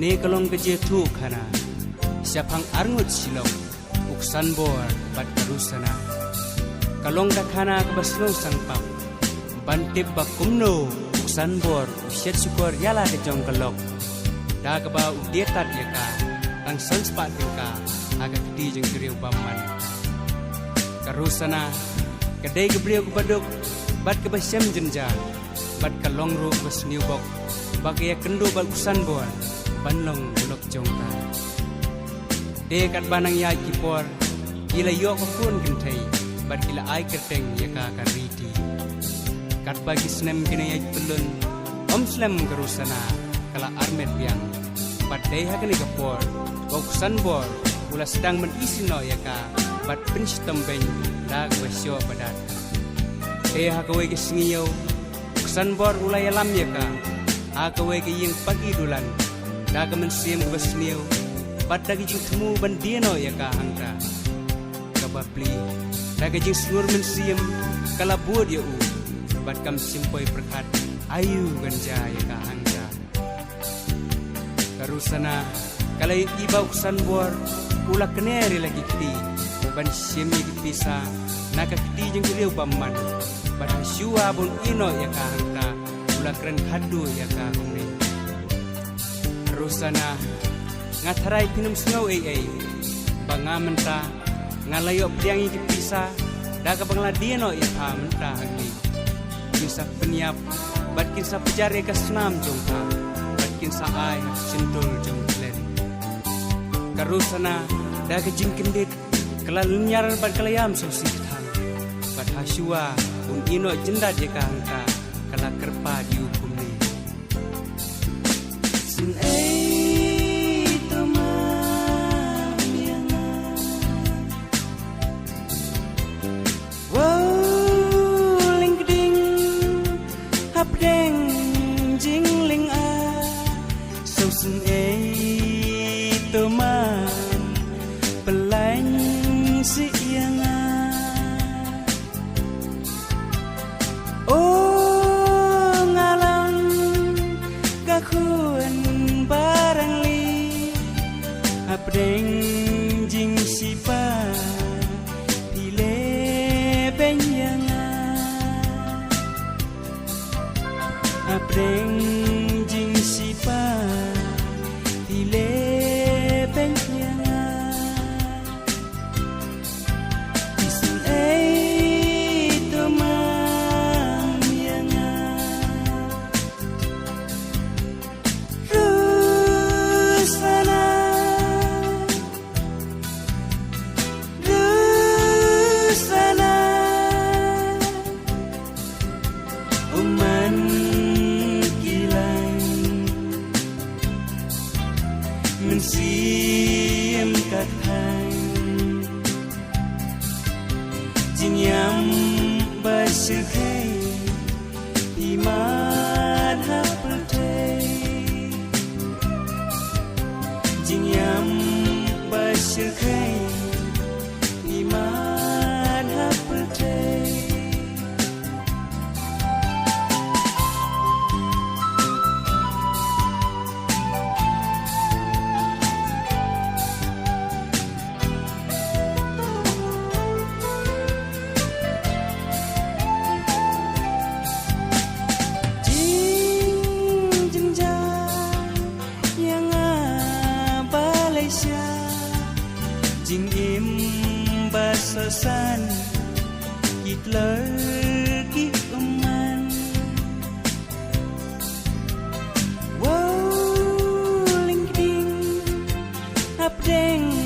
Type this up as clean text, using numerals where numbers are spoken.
Bani kalong keje tu khana siapang arngut silong uksan bor bat karusana kalong dakhana kabaslo sangpam bantip bakumno uksan bor usyet sukor yala de jong kalok dagaba udietat yaka ang sanspat tingka aga kedi jeng kriu baman karusana kadai gebriu kubaduk bat kebasyam jenja bat kalong ru basniu bok bagaya kendo bal uksan bor banlong bulok jongka dekat banang ya kipor ila yo pun gentai bat ila ai kerteng yaka kariti kat bagi snem kene ya pelun om slem gerusana kala armet yang bat dei hakani kapor boksan bor ula sedang menisino yaka bat pinstem ben dag basyo badat dei hakawe gisngiyo boksan bor ula yalam yaka hakawe ying pagi dulan daga mensim basniu bat dagi jing temu bandieno yaka hangka kabapli daga jing snur mensim kala buat ya u bat kam simpoi perkat ayu ganja yaka hangka karusana kala iba uksan bor ula keneri lagi kiti ban simi kipisa naka kiti jing kriu paman bat syua bun ino yaka hangka ula keren khadu yaka hungni rusana ngatarai pinum snow ai bangamenta ngalayo priangi dipisa daga bangladino ipa menta hagi bisa peniap batkin sa pejare ka senam jongka batkin sa ai sentul jongklen karusana daga jingkendit kelalunyar bat kalayam sosithan bat hasua un ino jenda jeka angka kala kerpa dihukum ni sin ding